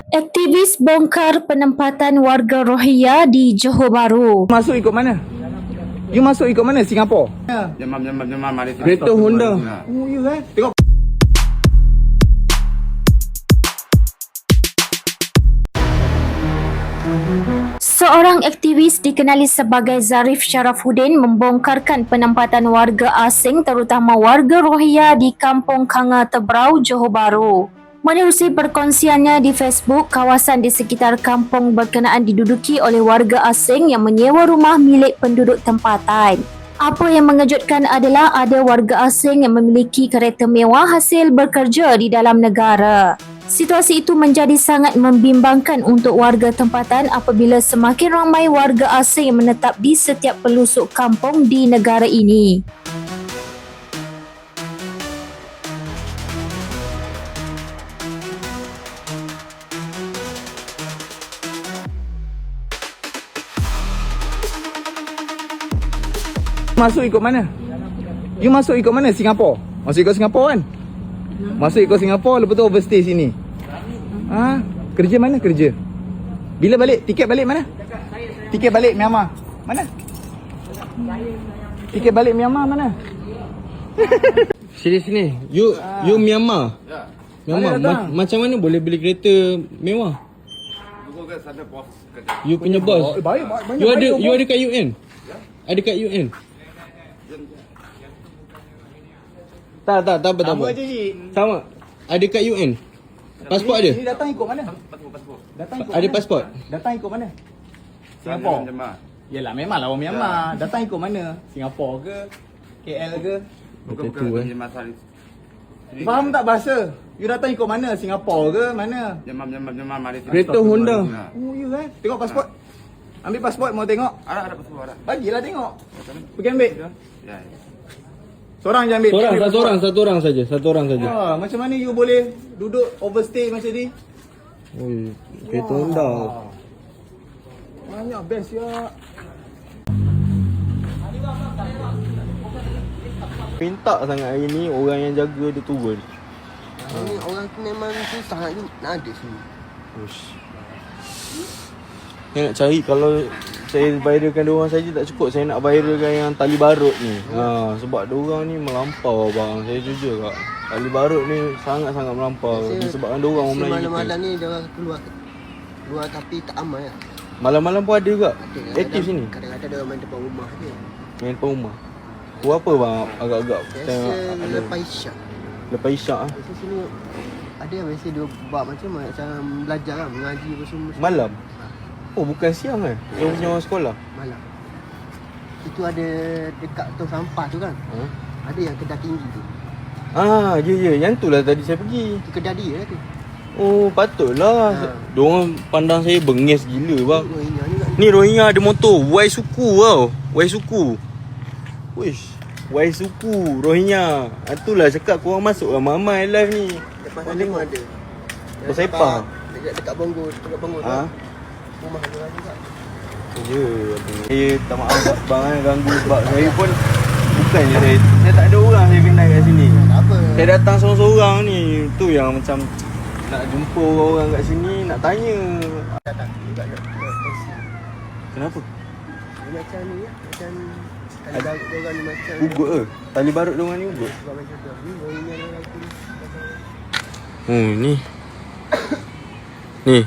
Aktivis bongkar penempatan warga Rohingya di Johor Bahru. Masuk ikut mana? You masuk ikut mana? Singapura? Jemam Malaysia. Kereta Honda. Oh, you tengok. Seorang aktivis dikenali sebagai Zarif Sharafuddin membongkarkan penempatan warga asing terutama warga Rohingya di Kampung Kanga Tebrau, Johor Bahru. Menerusi perkongsiannya di Facebook, kawasan di sekitar kampung berkenaan diduduki oleh warga asing yang menyewa rumah milik penduduk tempatan. Apa yang mengejutkan adalah ada warga asing yang memiliki kereta mewah hasil bekerja di dalam negara. Situasi itu menjadi sangat membimbangkan untuk warga tempatan apabila semakin ramai warga asing yang menetap di setiap pelosok kampung di negara ini. Masuk ikut mana? You masuk ikut mana? Singapura? Masuk ikut Singapura kan? Masuk ikut Singapura, lepas tu overstay sini. Ha? Kerja mana kerja? Bila balik? Tiket balik mana? Tiket balik Myanmar. Mana? Tiket balik Myanmar mana? Sini. You Myanmar. Myanmar. Macam mana boleh beli kereta mewah? You punya bos. Baik. You ada kat UN? Ada kat UN? Tak apa. Sama je Cik. Sama. Ada kat UN? Pasport ada? Ini datang ikut mana? Ada pasport? Datang ikut mana? Singapura. Yelah memanglah orang Myanmar. Datang ikut mana? Singapura ke? KL ke? Macam tu Faham tak bahasa? You datang ikut mana? Singapura ke? Mana? Jemam Malaysia. Kereta Honda. Oh, you tengok pasport. Ambil pasport mau tengok. Ada pasport ada. Bagilah tengok. Pergi ambil. Ya. Seorang je ambil. Satu orang saja. Macam mana you boleh duduk overstay macam ni? Oi, kereta Honda. Banyak best ya. Minta sangat hari ni orang yang jaga dia turun. Ni orang tu memang susah nak ada sini. Ush. Saya nak cari kalau saya viralkan diorang saja tak cukup. Saya nak viralkan yang tali barut ni. Sebab diorang ni melampau bang. Saya jujur kak. Tali barut ni sangat-sangat melampau. Disebabkan diorang orang Melayu kita. Malam-malam ni diorang keluar tapi tak aman lah. Malam-malam pun ada kak. Ada, Aktif sini. Kadang-kadang diorang main depan rumah je. Main depan rumah. Buat apa bang agak-agak? Biasa lepas isyak. Lepas isyak ah. Biasa sini ada yang biasa dia buat macam belajar lah. Mengaji apa semua. Malam? Oh bukan siang kan? Dia punya orang sekolah? Malam. Itu ada dekat tong sampah tu kan. Ada yang kedai tinggi tu. Ya. Yang tu lah tadi saya pergi. Itu kedai dia lah tu. Oh patutlah. Diorang pandang saya bengis gila bang. Rohingya ni kat Ni Rohingya ada motor Y suku tau. Y suku. Wish. Y suku Rohingya. Itulah cakap korang masuk ramai-ramai live ni. Lepas sana pun ada. Bersepah. Dekat Bonggol. Dekat Bonggol tu. Rumah dia orang juga. Saya tak maaf bang ganggu sebab saya pun bukannya saya tak ada orang saya kenal kat sini. Tak apa. Saya datang seorang-seorang ni. Tu yang macam nak jumpa orang kat sini nak tanya. Datang juga polisi. Kenapa? Dia macam ni ya. Macam tali barut dia orang ni macam Ugut ke? Tali barut diorang ni ugut? buat macam tu. Ni Rohingya dia orang tu. Oh ni. Ni